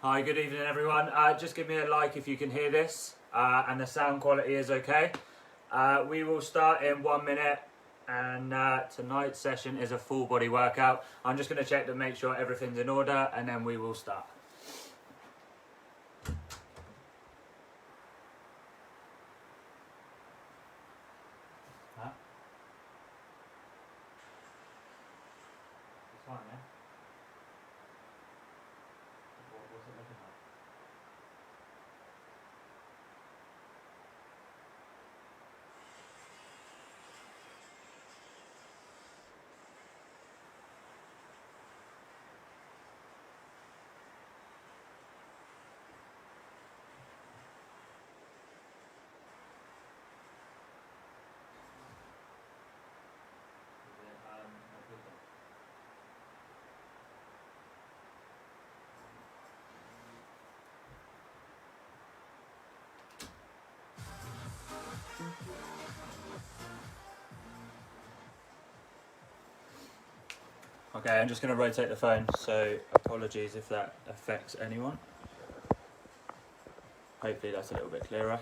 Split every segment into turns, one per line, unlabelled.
Hi, good evening everyone. Just give me a like if you can hear this and the sound quality is okay. We will start in 1 minute and tonight's session is a full body workout. I'm just going to check to make sure everything's in order and then we will start. It's fine, yeah? What's it looking like? Okay, I'm just going to rotate the phone, so apologies if that affects anyone. Hopefully that's a little bit clearer.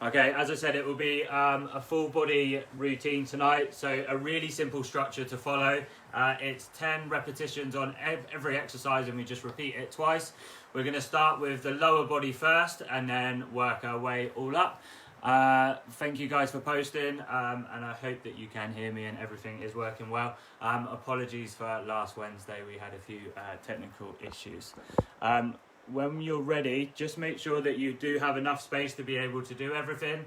Okay, as I said, it will be a full body routine tonight, so a really simple structure to follow. It's 10 repetitions on every exercise and we just repeat it twice. We're going to start with the lower body first and then work our way all up. Thank you guys for posting and I hope that you can hear me and everything is working well. Apologies for last Wednesday, we had a few technical issues. When you're ready, just make sure that you do have enough space to be able to do everything.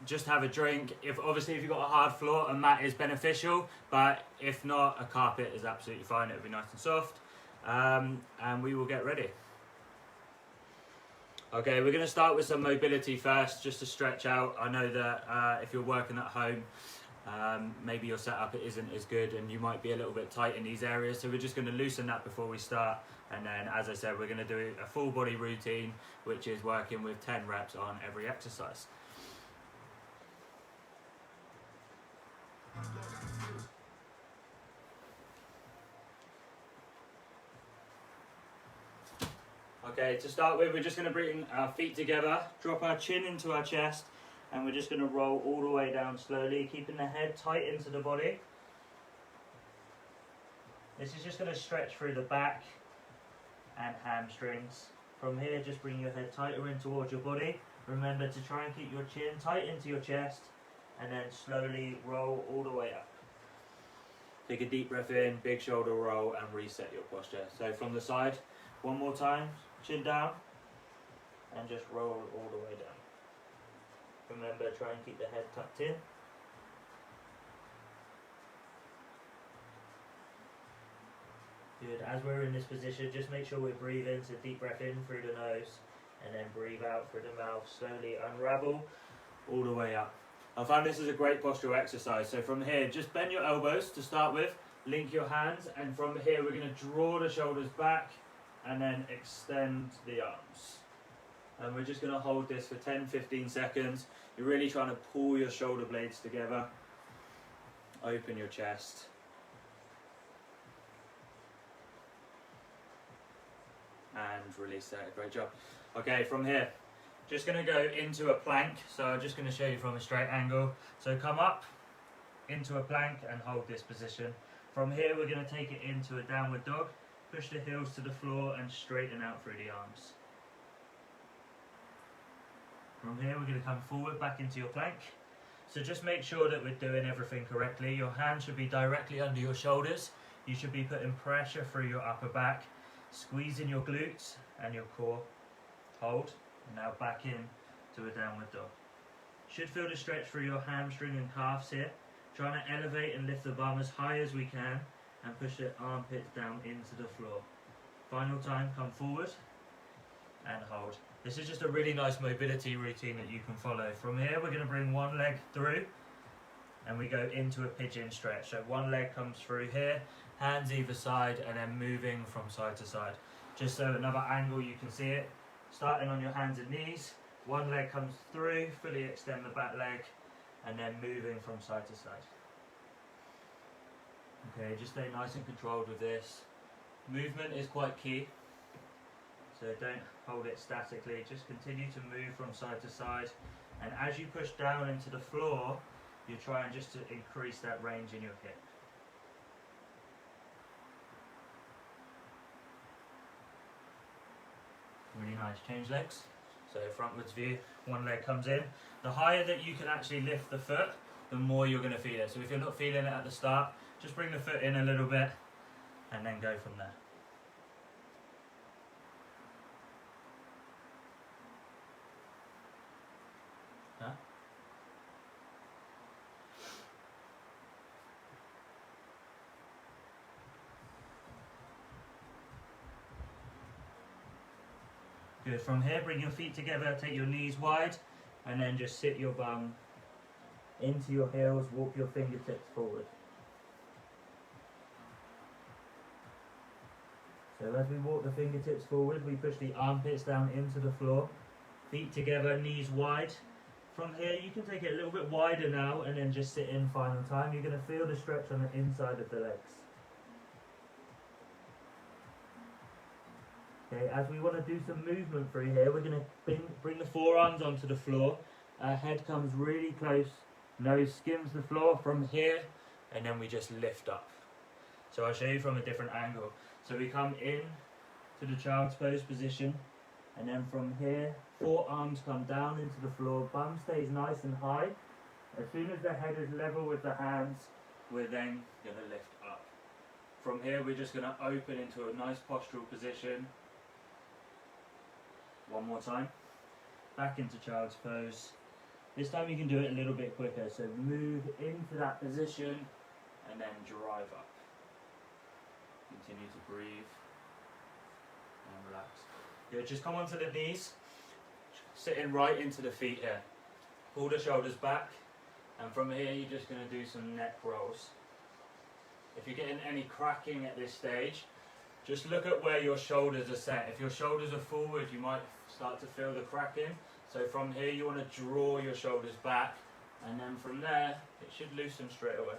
Just have a drink. Obviously if you've got a hard floor, a mat is beneficial, but if not, a carpet is absolutely fine. It'll be nice and soft. And we will get ready. Okay, we're going to start with some mobility first, just to stretch out. I know that if you're working at home, maybe your setup isn't as good and you might be a little bit tight in these areas. So we're just going to loosen that before we start. And then, as I said, we're going to do a full body routine, which is working with 10 reps on every exercise. Okay, to start with, we're just going to bring our feet together, drop our chin into our chest, and we're just going to roll all the way down slowly, keeping the head tight into the body. This is just going to stretch through the back and hamstrings. From here, just bring your head tighter in towards your body. Remember to try and keep your chin tight into your chest, and then slowly roll all the way up. Take a deep breath in, big shoulder roll, and reset your posture. So from the side, one more time, chin down, and just roll all the way down. Remember, try and keep the head tucked in. Good. As we're in this position, just make sure we're breathing, so deep breath in through the nose, and then breathe out through the mouth. Slowly unravel all the way up. I found this is a great postural exercise. So from here, just bend your elbows to start with, link your hands, and from here we're going to draw the shoulders back and then extend the arms. And we're just going to hold this for 10-15 seconds. You're really trying to pull your shoulder blades together. Open your chest. And release that. Great job. Okay, from here, just going to go into a plank. So I'm just going to show you from a straight angle. So come up into a plank and hold this position. From here, we're going to take it into a downward dog. Push the heels to the floor and straighten out through the arms. From here, we're going to come forward back into your plank. So just make sure that we're doing everything correctly. Your hands should be directly under your shoulders. You should be putting pressure through your upper back, squeezing your glutes and your core. Hold, and now back in to a downward dog. Should feel the stretch through your hamstring and calves here. Trying to elevate and lift the bum as high as we can and push the armpits down into the floor. Final time, come forward and hold. This is just a really nice mobility routine that you can follow. From here, we're going to bring one leg through and we go into a pigeon stretch. So one leg comes through here, hands either side, and then moving from side to side. Just so another angle you can see it. Starting on your hands and knees, one leg comes through, fully extend the back leg, and then moving from side to side. Okay, just stay nice and controlled with this. Movement is quite key. So don't hold it statically, just continue to move from side to side. And as you push down into the floor, you're trying just to increase that range in your hip. Really nice. Change legs. So frontwards view, one leg comes in. The higher that you can actually lift the foot, the more you're going to feel it. So if you're not feeling it at the start, just bring the foot in a little bit and then go from there. Huh? Good. From here, bring your feet together, take your knees wide, and then just sit your bum into your heels, walk your fingertips forward. So as we walk the fingertips forward, we push the armpits down into the floor, feet together, knees wide. From here, you can take it a little bit wider now, and then just sit in final time. You're going to feel the stretch on the inside of the legs. Okay, as we want to do some movement through here, we're going to bring the forearms onto the floor. Our head comes really close, nose skims the floor from here, and then we just lift up. So I'll show you from a different angle. So we come in to the child's pose position, and then from here, forearms come down into the floor, bum stays nice and high. As soon as the head is level with the hands, we're then going to lift up. From here, we're just going to open into a nice postural position. One more time, back into child's pose. This time you can do it a little bit quicker, so move into that position and then drive up. Continue to breathe and relax. Good, just come onto the knees, sitting right into the feet here. Pull the shoulders back, and from here you're just going to do some neck rolls. If you're getting any cracking at this stage, just look at where your shoulders are set. If your shoulders are forward, you might start to feel the cracking. So from here, you want to draw your shoulders back, and then from there, it should loosen straight away.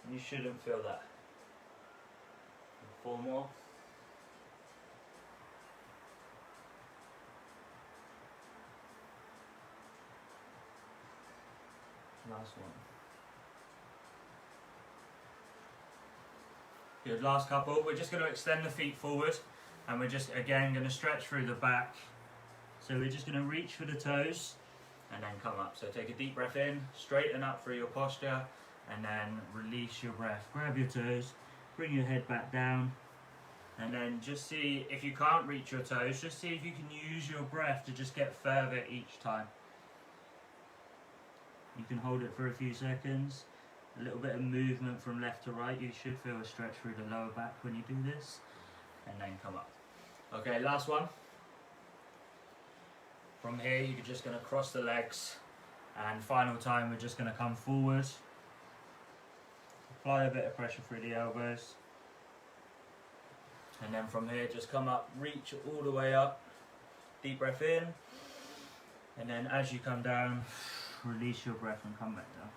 And you shouldn't feel that. 4 more. Last one. Good, last couple. We're just going to extend the feet forward, and we're just again going to stretch through the back. So we're just going to reach for the toes and then come up. So take a deep breath in, straighten up through your posture, and then release your breath. Grab your toes, bring your head back down, and then just see if you can't reach your toes, just see if you can use your breath to just get further each time. You can hold it for a few seconds. A little bit of movement from left to right. You should feel a stretch through the lower back when you do this. And then come up. Okay, last one. From here, you're just going to cross the legs. And final time, we're just going to come forward. Apply a bit of pressure through the elbows. And then from here, just come up, reach all the way up. Deep breath in. And then as you come down, release your breath and come back down.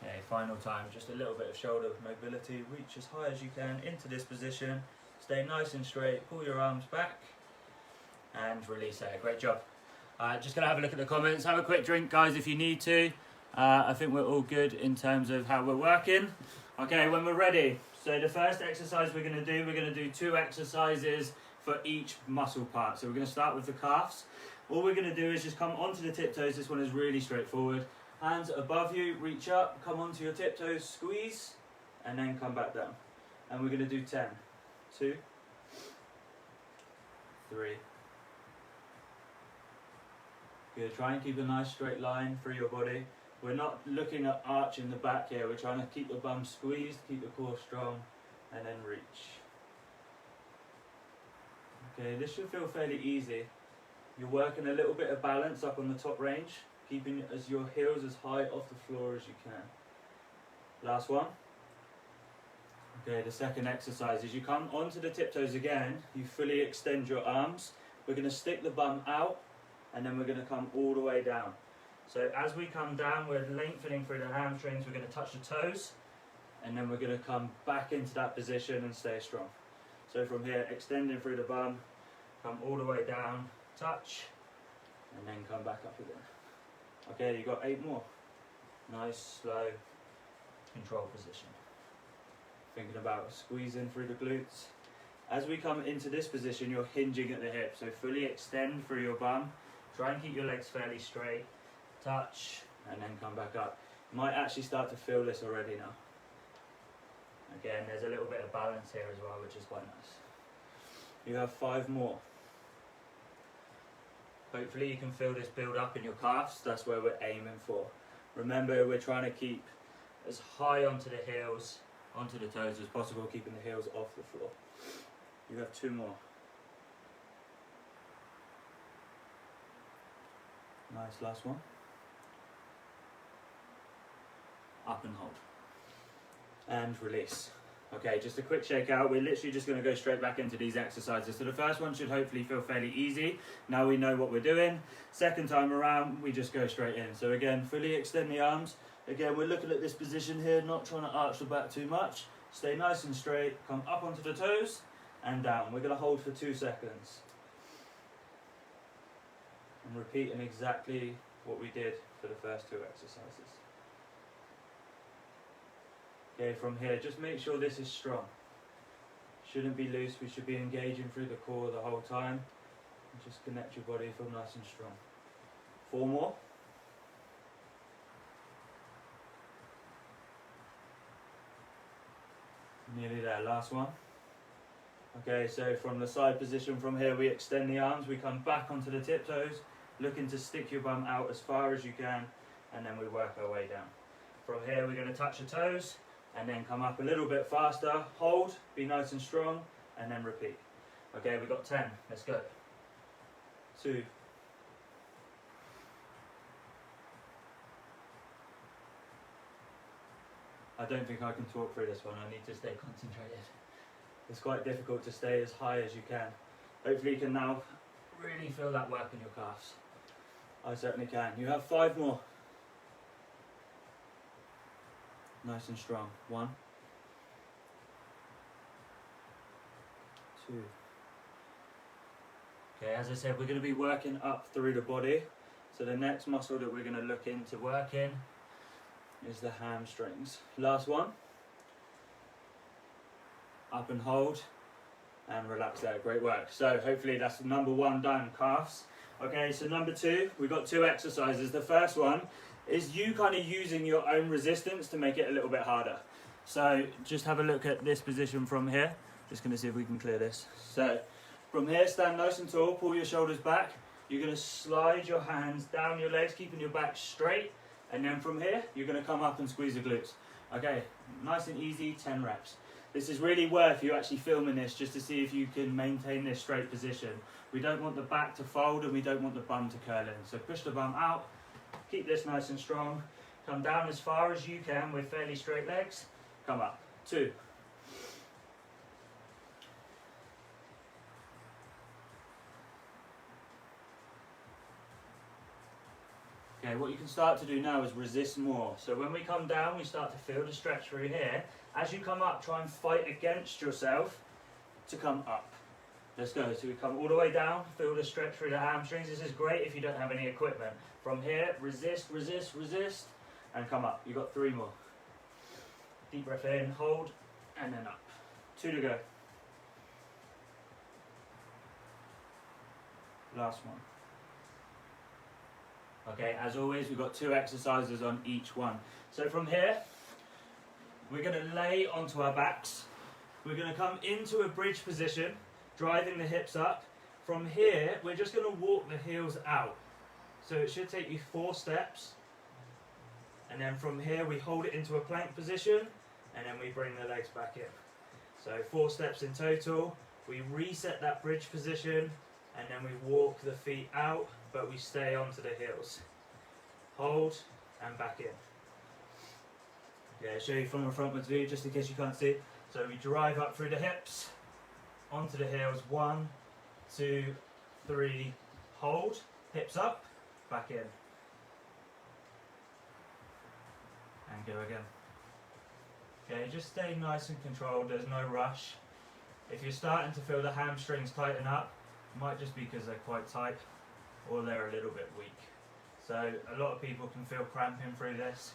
Okay, final time, just a little bit of shoulder mobility. Reach as high as you can into this position. Stay nice and straight. Pull your arms back and release there. Great job. Just going to have a look at the comments. Have a quick drink, guys, if you need to. I think we're all good in terms of how we're working. Okay, when we're ready. So the first exercise we're going to do 2 exercises for each muscle part. So we're going to start with the calves. All we're going to do is just come onto the tiptoes. This one is really straightforward. Hands above you, reach up, come onto your tiptoes, squeeze, and then come back down. And we're going to do 10. 2, 3. Good, try and keep a nice straight line through your body. We're not looking at arching the back here, we're trying to keep the bum squeezed, keep the core strong, and then reach. Okay, this should feel fairly easy. You're working a little bit of balance up on the top range, keeping as your heels as high off the floor as you can. Last one. Okay, the second exercise is you come onto the tiptoes again, you fully extend your arms. We're going to stick the bum out, and then we're going to come all the way down. So as we come down, we're lengthening through the hamstrings, we're going to touch the toes, and then we're going to come back into that position and stay strong. So from here, extending through the bum, come all the way down, touch, and then come back up again. Okay, you got 8 more. Nice, slow, control position. Thinking about squeezing through the glutes. As we come into this position, you're hinging at the hip, so fully extend through your bum. Try and keep your legs fairly straight. Touch, and then come back up. You might actually start to feel this already now. Again, there's a little bit of balance here as well, which is quite nice. You have 5 more. Hopefully you can feel this build up in your calves. That's where we're aiming for. Remember, we're trying to keep as high onto the heels, onto the toes as possible, keeping the heels off the floor. You have 2 more. Nice, last one. Up and hold. And release. Okay, just a quick shake out. We're literally just going to go straight back into these exercises. So the first one should hopefully feel fairly easy. Now we know what we're doing. Second time around, we just go straight in. So again, fully extend the arms. Again, we're looking at this position here, not trying to arch the back too much. Stay nice and straight. Come up onto the toes and down. We're going to hold for 2 seconds. And repeating exactly what we did for the first 2 exercises. Okay, from here, just make sure this is strong. Shouldn't be loose, we should be engaging through the core the whole time. And just connect your body, feel nice and strong. 4 more. Nearly there, last one. Okay, so from the side position from here, we extend the arms, we come back onto the tiptoes, looking to stick your bum out as far as you can, and then we work our way down. From here, we're going to touch the toes, and then come up a little bit faster, hold, be nice and strong, and then repeat. Okay, we've got 10, let's go. 2. I don't think I can talk through this one, I need to stay concentrated. It's quite difficult to stay as high as you can. Hopefully you can now really feel that work in your calves. I certainly can. You have 5 more. Nice and strong. 1, 2. Okay, as I said, we're going to be working up through the body. So the next muscle that we're going to look into working is the hamstrings. Last one. Up and hold and relax there. Great work. So hopefully that's number 1 done, calves. Okay, so number 2, we've got 2 exercises. The first one is you kind of using your own resistance to make it a little bit harder. So just have a look at this position from here. Just going to see if we can clear this. So from here, stand nice and tall, pull your shoulders back. You're going to slide your hands down your legs, keeping your back straight. And then from here, you're going to come up and squeeze the glutes. Okay, nice and easy, 10 reps. This is really worth you actually filming this just to see if you can maintain this straight position. We don't want the back to fold and we don't want the bum to curl in. So push the bum out, keep this nice and strong. Come down as far as you can with fairly straight legs. Come up. 2. Okay, what you can start to do now is resist more. So when we come down, we start to feel the stretch through here. As you come up, try and fight against yourself to come up. Let's go. So we come all the way down, feel the stretch through the hamstrings. This is great if you don't have any equipment. From here, resist, resist, resist, and come up. You've got 3 more. Deep breath in, hold, and then up. 2 to go. Last one. Okay, as always, we've got 2 exercises on each one. So from here, we're going to lay onto our backs. We're going to come into a bridge position, driving the hips up. From here, we're just going to walk the heels out. So it should take you 4 steps. And then from here, we hold it into a plank position, and then we bring the legs back in. So 4 steps in total. We reset that bridge position, and then we walk the feet out, but we stay onto the heels. Hold, and back in. Okay, I'll show you from the frontwards view, just in case you can't see. So we drive up through the hips, onto the heels. 1, 2, 3, hold, hips up, back in. And go again. Okay, just stay nice and controlled, there's no rush. If you're starting to feel the hamstrings tighten up, it might just be because they're quite tight or they're a little bit weak. So a lot of people can feel cramping through this.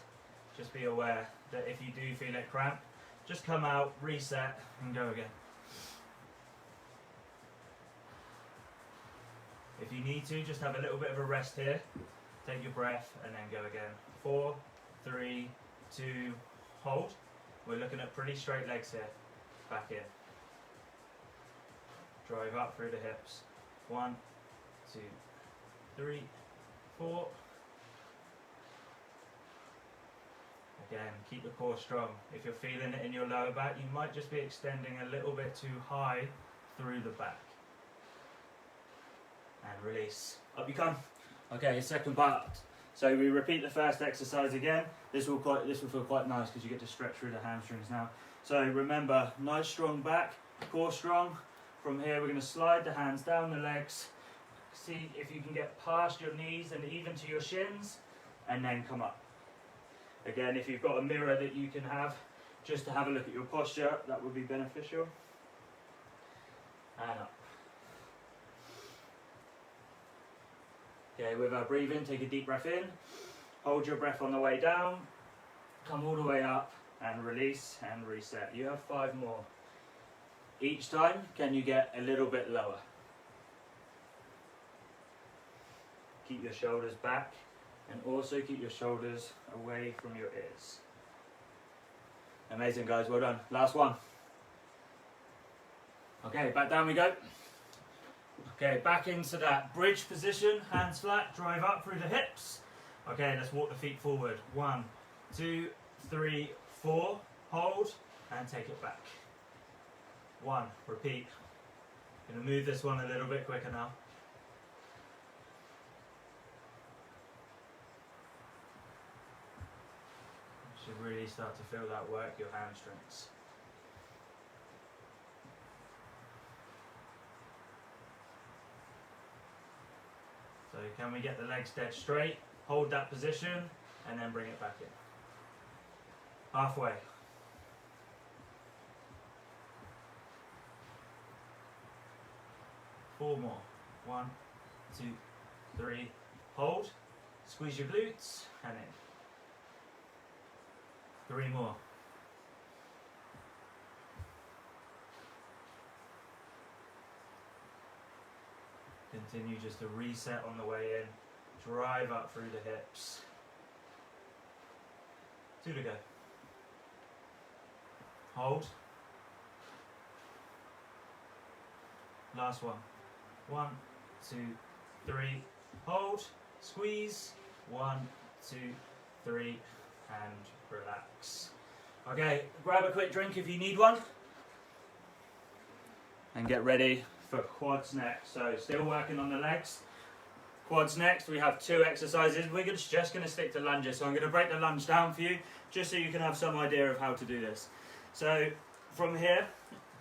Just be aware that if you do feel it cramp, just come out, reset and go again. If you need to, just have a little bit of a rest here. Take your breath and then go again. 4, 3, 2, hold. We're looking at pretty straight legs here. Back in. Drive up through the hips. 1, 2, 3, 4. Again, keep the core strong. If you're feeling it in your lower back, you might just be extending a little bit too high through the back. And release. Up you come. Okay, second part. So we repeat the first exercise again. This will feel quite nice because you get to stretch through the hamstrings now. So remember, nice strong back, core strong. From here we're going to slide the hands down the legs. See if you can get past your knees and even to your shins, and then come up. Again, if you've got a mirror that you can have, just to have a look at your posture, that would be beneficial. And up. Okay, with our breathing, take a deep breath in, hold your breath on the way down, come all the way up and release and reset. You have 5 more. Each time, can you get a little bit lower? Keep your shoulders back and also keep your shoulders away from your ears. Amazing guys, well done. Last one. Okay, back down we go. Okay, back into that bridge position, hands flat, drive up through the hips. Okay, let's walk the feet forward. 1, 2, 3, 4, hold, and take it back. 1, repeat. Gonna move this one a little bit quicker now. You should really start to feel that work your hamstrings. So can we get the legs dead straight, hold that position, and then bring it back in. Halfway. Four more. 1, 2, 3, hold, squeeze your glutes, and in. 3 more. Continue just to reset on the way in. Drive up through the hips. 2 to go. Hold. Last one. 1, 2, 3. Hold. Squeeze. 1, 2, 3. And relax. Okay, grab a quick drink if you need one. And get ready for quads next. So still working on the legs. Quads next. We have 2 exercises. We're just going to stick to lunges. So I'm going to break the lunge down for you, just so you can have some idea of how to do this. So from here,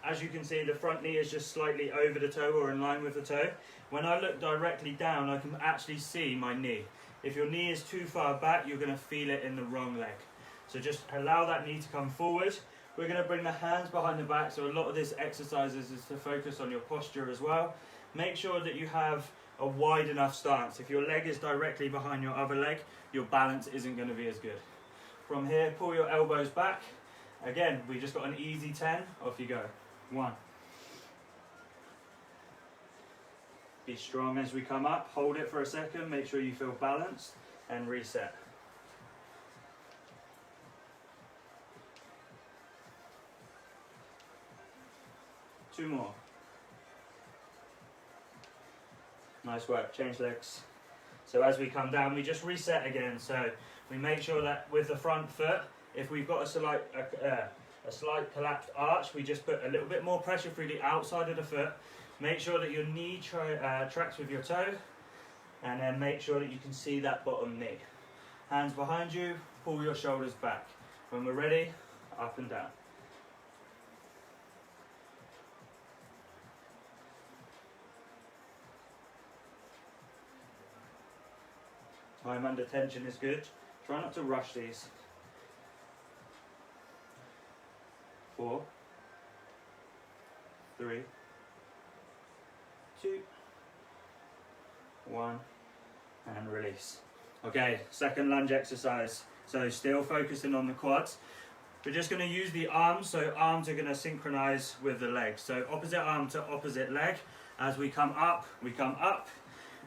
as you can see, the front knee is just slightly over the toe or in line with the toe. When I look directly down, I can actually see my knee. If your knee is too far back, you're going to feel it in the wrong leg. So just allow that knee to come forward. We're going to bring the hands behind the back, so a lot of this exercise is to focus on your posture as well. Make sure that you have a wide enough stance. If your leg is directly behind your other leg, your balance isn't going to be as good. From here, pull your elbows back. Again, we just got an easy 10. Off you go. 1. Be strong as we come up. Hold it for a second. Make sure you feel balanced and reset. 2 more. Nice work. Change legs. So as we come down, we just reset again. So we make sure that with the front foot, if we've got a slight collapsed arch, we just put a little bit more pressure through the outside of the foot. Make sure that your knee tracks with your toe, and then make sure that you can see that bottom knee. Hands behind you, pull your shoulders back. When we're ready, up and down. Time under tension is good. Try not to rush these. 4, 3, 2, 1, and release. Okay, second lunge exercise. So still focusing on the quads. We're just going to use the arms, so arms are going to synchronize with the legs. So opposite arm to opposite leg. As we come up,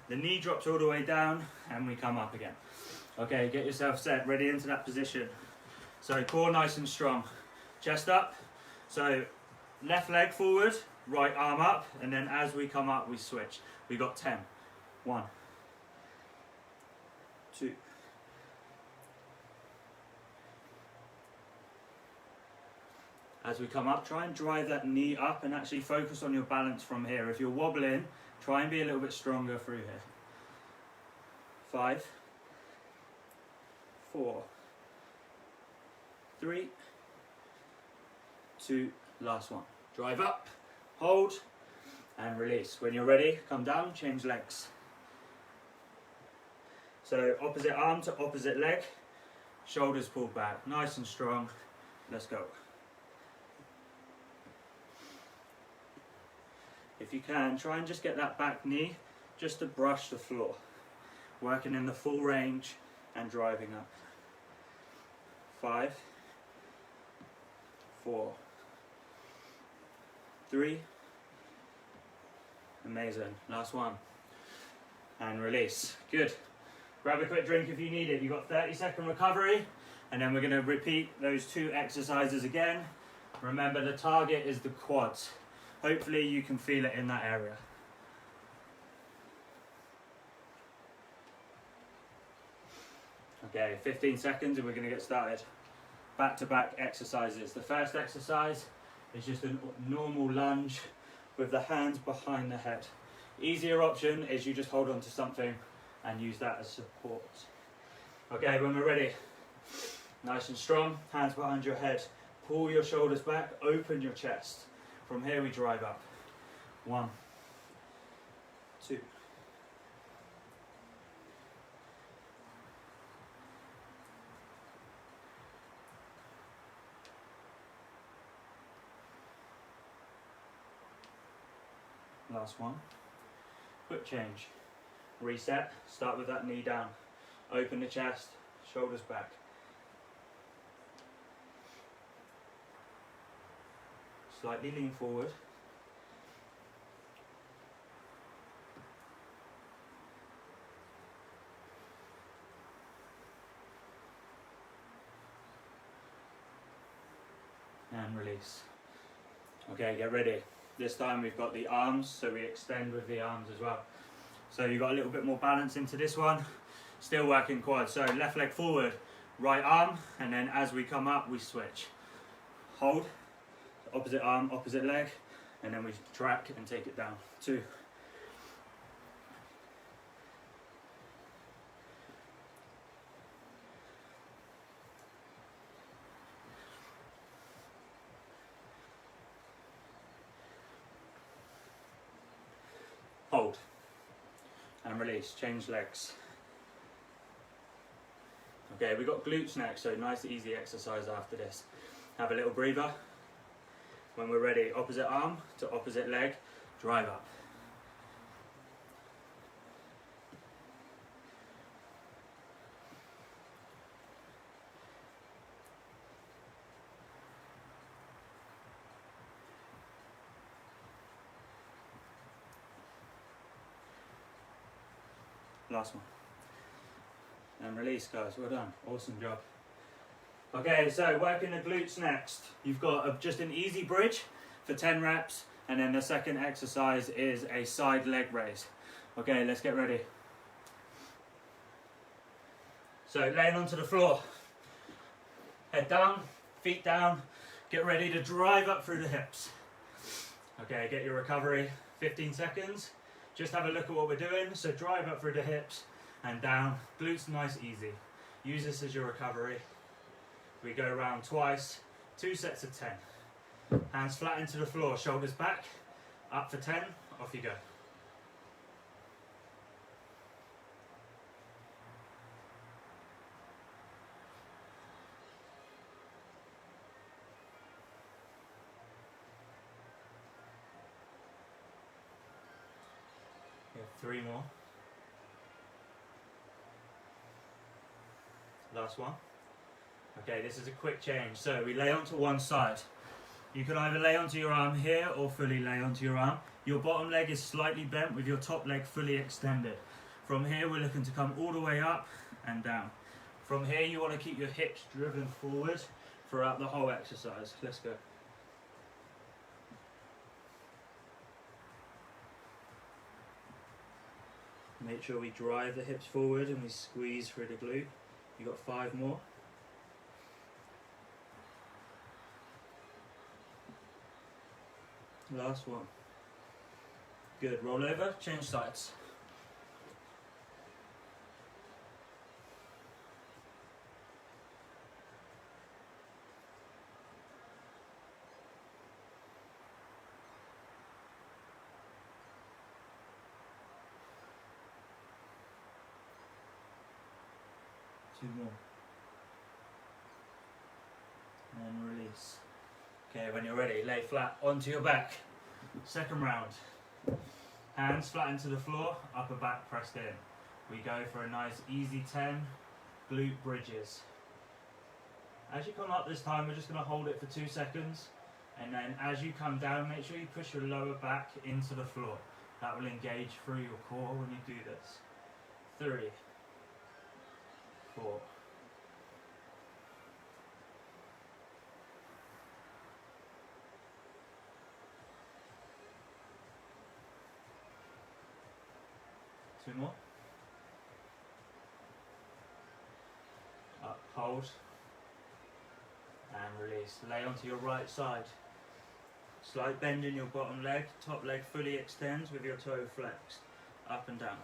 the knee drops all the way down, and we come up again. Okay, get yourself set, ready into that position. So core nice and strong. Chest up. So left leg forward, right arm up, and then as we come up, we switch. We got 10. 1, 2, 'As we come up, try and drive that knee up and actually focus on your balance from here. If you're wobbling, try and be a little bit stronger through here. 5, 4, 3, 2, last one. Drive up, hold, and release. When you're ready, come down, change legs. So opposite arm to opposite leg, shoulders pulled back, nice and strong. Let's go. If you can, try and just get that back knee just to brush the floor. Working in the full range and driving up. 5, 4, 3, amazing, last one, and release. Good. Grab a quick drink if you need it. You've got 30-second recovery, and then we're going to repeat those 2 exercises again. Remember, the target is the quads. Hopefully you can feel it in that area. Okay, 15 seconds and we're going to get started. Back-to-back exercises. The first exercise is just a normal lunge with the hands behind the head. Easier option is you just hold on to something and use that as support. Okay, when we're ready, nice and strong, hands behind your head. Pull your shoulders back, open your chest. From here we drive up. 1, 2, 1. Last one. Quick change. Reset. Start with that knee down. Open the chest, shoulders back. Slightly lean forward. And release. Okay, get ready. This time we've got the arms, so we extend with the arms as well. So you've got a little bit more balance into this one. Still working quads. So left leg forward, right arm, and then as we come up, we switch. Hold. Opposite arm, opposite leg, and then we track and take it down. 2. Hold. And release, change legs. Okay, we've got glutes next, so nice easy exercise after this. Have a little breather. When we're ready, opposite arm to opposite leg, drive up. Last one. And release, guys, well done, awesome job. Okay, so working the glutes next. You've got just an easy bridge for 10 reps, and then the second exercise is a side leg raise. Okay, let's get ready. So laying onto the floor, head down, feet down, get ready to drive up through the hips. Okay, get your recovery, 15 seconds. Just have a look at what we're doing. So drive up through the hips and down, glutes nice, easy. Use this as your recovery. We go around twice, 2 sets of 10. Hands flat into the floor, shoulders back, up for 10, off you go. 3 more. Last one. Okay, this is a quick change. So we lay onto one side. You can either lay onto your arm here or fully lay onto your arm. Your bottom leg is slightly bent with your top leg fully extended. From here we're looking to come all the way up and down. From here you want to keep your hips driven forward throughout the whole exercise. Let's go. Make sure we drive the hips forward and we squeeze through the glute. You've got 5 more. Last one. Good. Roll over, change sides. Two more. And release. Okay, when you're ready, lay flat onto your back. Second round. Hands flat into the floor, upper back pressed in. We go for a nice easy 10 glute bridges. As you come up this time, we're just going to hold it for 2 seconds. And then as you come down, make sure you push your lower back into the floor. That will engage through your core when you do this. 3, 4. 2 more. Up, hold, and release. Lay onto your right side. Slight bend in your bottom leg, top leg fully extends with your toe flexed. Up and down.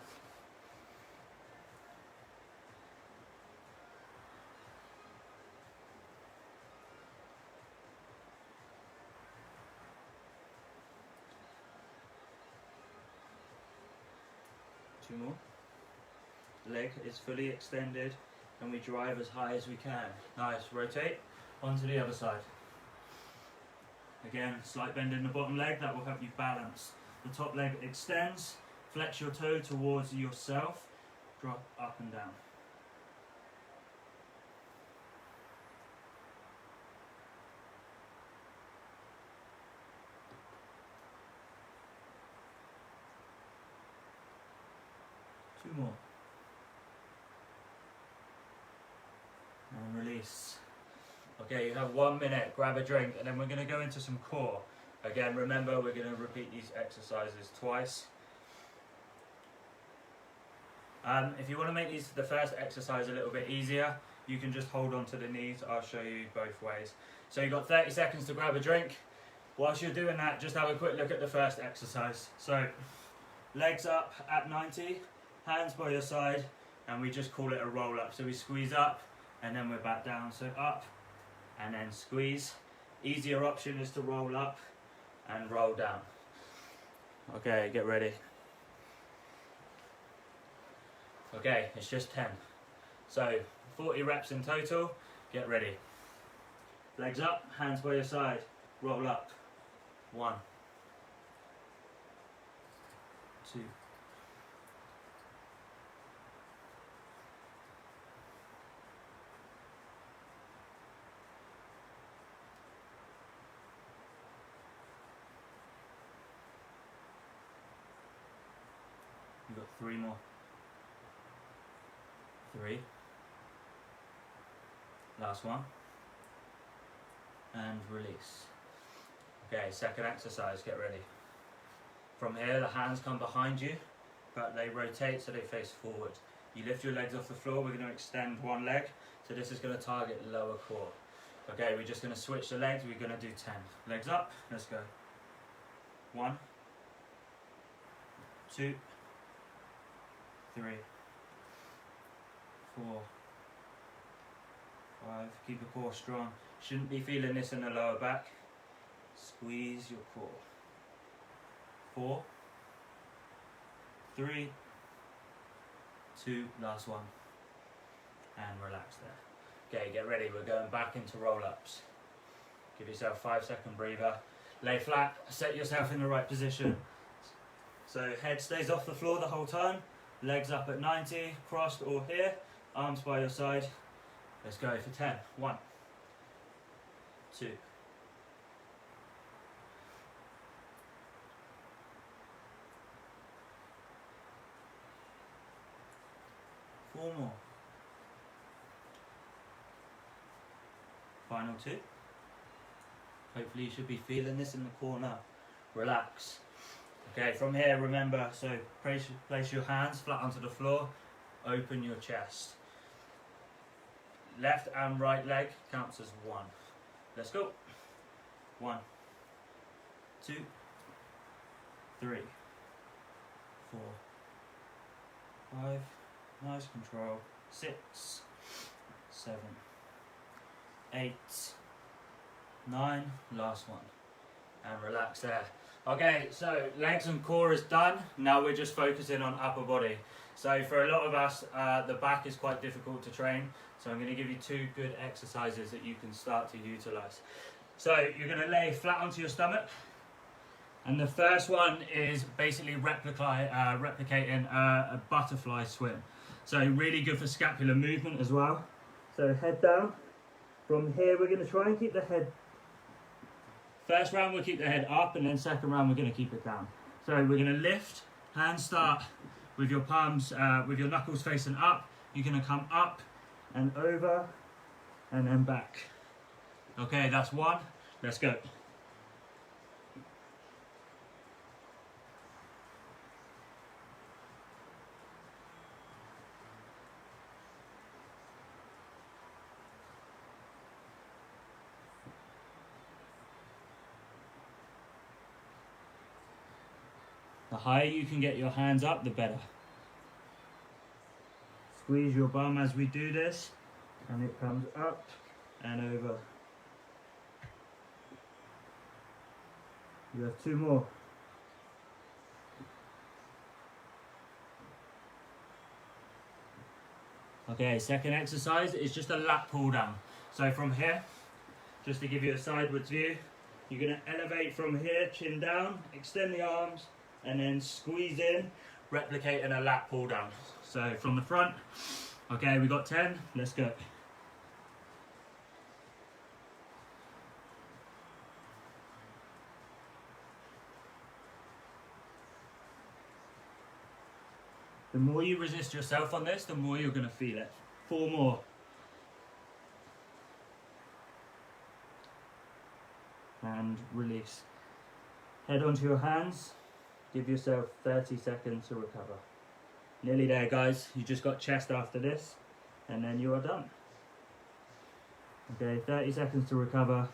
Two more. Leg is fully extended and we drive as high as we can. Nice, rotate onto the other side. Again, slight bend in the bottom leg, that will help you balance. The top leg extends, flex your toe towards yourself, drop up and down. Two more. And release. Okay, you have 1 minute, grab a drink, and then we're going to go into some core. Again, remember, we're going to repeat these exercises twice. If you want to make the first exercise a little bit easier, you can just hold on to the knees. I'll show you both ways. So you've got 30 seconds to grab a drink. Whilst you're doing that, just have a quick look at the first exercise. So, legs up at 90, hands by your side, and we just call it a roll up. So we squeeze up, and then we're back down. So up, and then squeeze. Easier option is to roll up and roll down. Okay, get ready. Okay, it's just 10. So 40 reps in total, get ready. Legs up, hands by your side, roll up. 1, 2, 3 more. 3. Last one. And release. Okay, second exercise, get ready. From here, the hands come behind you, but they rotate so they face forward. You lift your legs off the floor, we're going to extend one leg, so this is going to target the lower core. Okay, we're just going to switch the legs, we're going to do 10. Legs up, let's go. 1, 2, 3, 4, 5. Keep the core strong. Shouldn't be feeling this in the lower back. Squeeze your core. 4, 3, 2, last one. And relax there. Okay, get ready. We're going back into roll-ups. Give yourself a 5-second breather. Lay flat, set yourself in the right position. So head stays off the floor the whole time, legs up at 90, crossed or here, arms by your side. Let's go for 10. 1, 2, 4 more. Final 2. Hopefully you should be feeling this in the corner. Relax. Okay, from here, remember, so place your hands flat onto the floor, open your chest. Left and right leg counts as 1. Let's go. 1, 2, 3, 4, 5, nice control, 6, 7, 8, 9, last one, and relax there. Okay, so legs and core is done. Now we're just focusing on upper body. So for a lot of us, the back is quite difficult to train. So I'm going to give you 2 good exercises that you can start to utilize. So you're going to lay flat onto your stomach. And the first one is basically replicating a butterfly swim. So really good for scapular movement as well. So head down. From here we're going to try and keep the head. First round we'll keep the head up, and then second round we're going to keep it down. So we're going to lift, hands start with your palms, with your knuckles facing up. You're going to come up and over and then back. Okay, that's 1. Let's go. The higher you can get your hands up, the better. Squeeze your bum as we do this, and it comes up and over. You have 2 more. Okay, second exercise is just a lat pull down. So from here, just to give you a sideways view, you're going to elevate from here, chin down, extend the arms, and then squeeze in, replicating a lat pull down. So from the front, okay, we got 10, let's go. The more you resist yourself on this, the more you're going to feel it. 4 more. And release. Head onto your hands. Give yourself 30 seconds to recover. Nearly there, guys. You just got chest after this, and then you are done. Okay, 30 seconds to recover.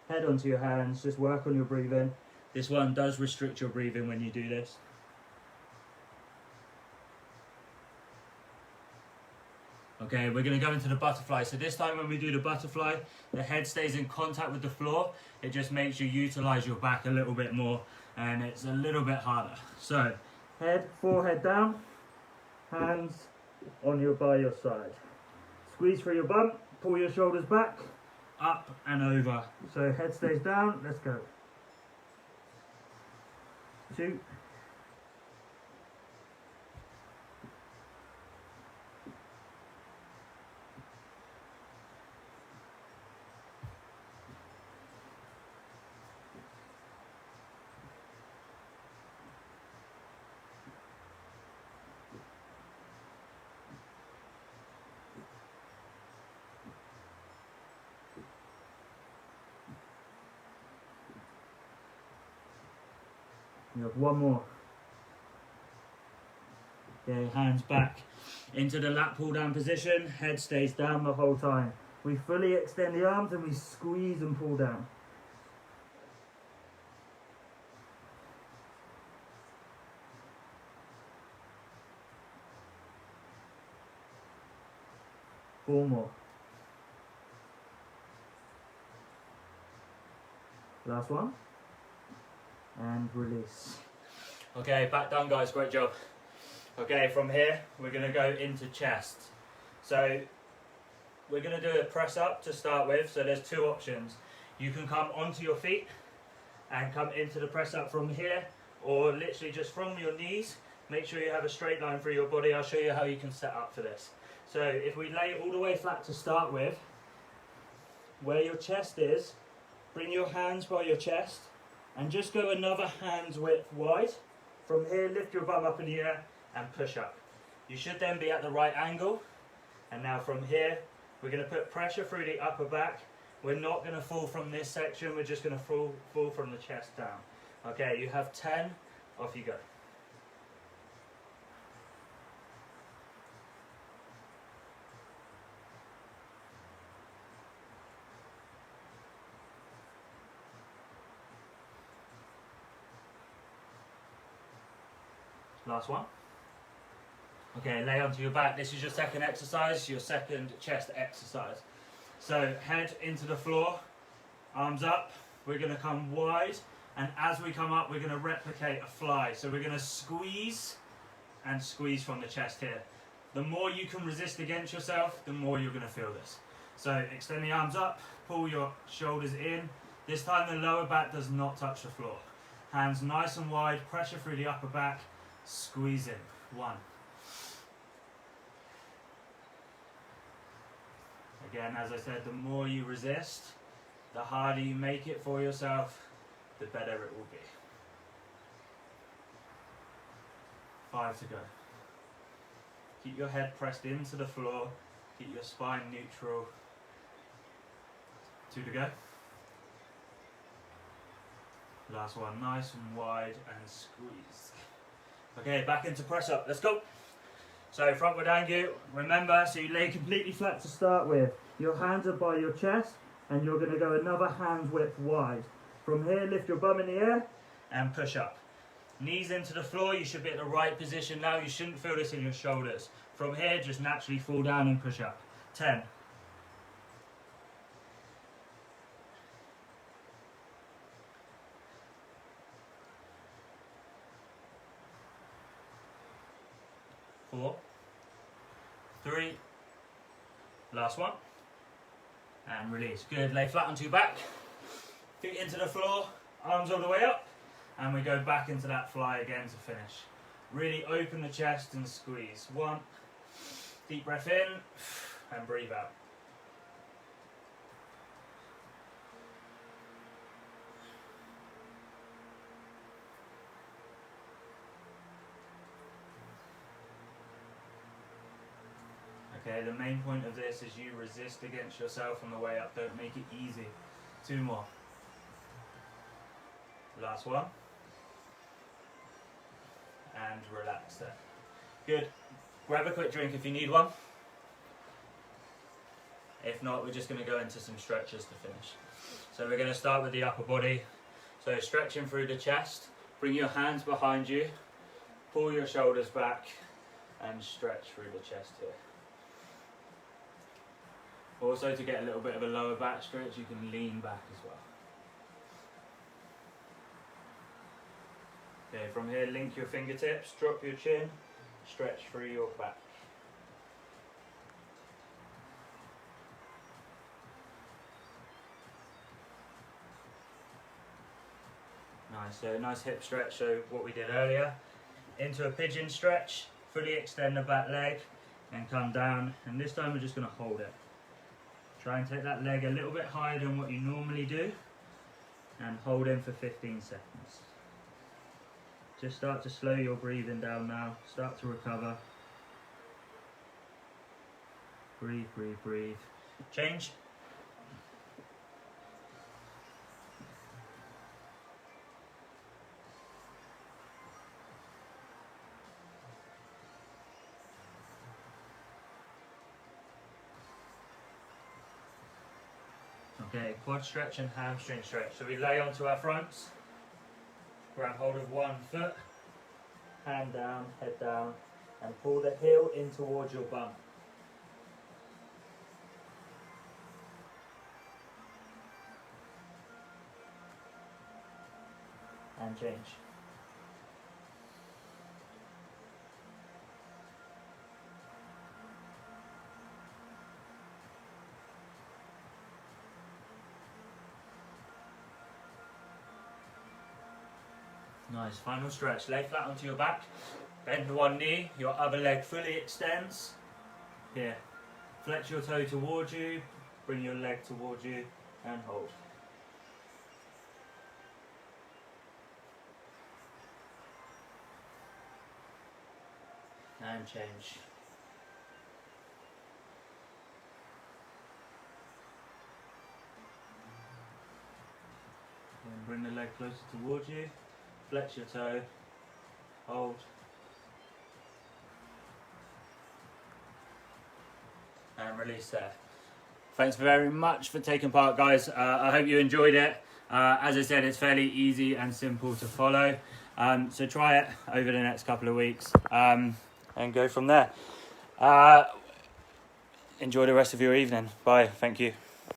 Head onto your hands. Just work on your breathing. This one does restrict your breathing when you do this. Okay, we're going to go into the butterfly. So this time when we do the butterfly, the head stays in contact with the floor. It just makes you utilize your back a little bit more, and it's a little bit harder. So head, forehead down, hands by your side. Squeeze through your bum, pull your shoulders back, up and over. So head stays down, let's go. 2, 1 more. Okay, hands back into the lat pull down position. Head stays down the whole time. We fully extend the arms and we squeeze and pull down. Four more. Last one. And release. Okay, back down, guys, great job. Okay, from here we're going to go into chest. So we're going to do a press up to start with. So there's 2 options. You can come onto your feet and come into the press up from here, or literally just from your knees. Make sure you have a straight line through your body. I'll show you how you can set up for this. So if we lay all the way flat to start with, where your chest is, bring your hands by your chest and just go another hand's width wide. From here, lift your bum up in the air and push up. You should then be at the right angle. And now from here, we're going to put pressure through the upper back. We're not going to fall from this section, we're just going to fall from the chest down. Okay, you have 10, off you go. Last one. Okay, lay onto your back. This is your second exercise, your second chest exercise. So head into the floor, arms up. We're going to come wide, and as we come up, we're going to replicate a fly. So we're going to squeeze and squeeze from the chest here. The more you can resist against yourself, the more you're going to feel this. So extend the arms up, pull your shoulders in. This time the lower back does not touch the floor. Hands nice and wide, pressure through the upper back. Squeeze in. 1. Again, as I said, the more you resist, the harder you make it for yourself, the better it will be. 5 to go. Keep your head pressed into the floor. Keep your spine neutral. 2 to go. Last one, nice and wide and squeeze. Okay, back into press up. Let's go. So frontward angle, remember, so you lay completely flat to start with. Your hands are by your chest, and you're going to go another hand's width wide. From here, lift your bum in the air and push up. Knees into the floor, you should be at the right position now. You shouldn't feel this in your shoulders. From here, just naturally fall down and push up. 10. Four, 3, last one, and release. Good, lay flat onto your back, feet into the floor, arms all the way up, and we go back into that fly again to finish. Really open the chest and squeeze. 1, deep breath in, and breathe out. Okay, the main point of this is you resist against yourself on the way up. Don't make it easy. 2 more. Last one. And relax there. Good. Grab a quick drink if you need one. If not, we're just going to go into some stretches to finish. So we're going to start with the upper body. So stretching through the chest. Bring your hands behind you. Pull your shoulders back and stretch through the chest here. Also, to get a little bit of a lower back stretch, you can lean back as well. Okay, from here, link your fingertips, drop your chin, stretch through your back. Nice, so nice hip stretch, so what we did earlier. Into a pigeon stretch, fully extend the back leg, and come down, and this time we're just going to hold it. Try and take that leg a little bit higher than what you normally do and hold in for 15 seconds. Just start to slow your breathing down now. Start to recover. Breathe, breathe, breathe. Change. Okay, quad stretch and hamstring stretch. So we lay onto our fronts, grab hold of one foot, hand down, head down, and pull the heel in towards your bum. And change. Nice, final stretch. Lay flat onto your back. Bend one knee, your other leg fully extends. Here, flex your toe towards you, bring your leg towards you, and hold. And change. And bring the leg closer towards you, flex your toe, hold. And release there. Thanks very much for taking part, guys. I hope you enjoyed it. As I said, it's fairly easy and simple to follow. So try it over the next couple of weeks and go from there. Enjoy the rest of your evening. Bye. Thank you.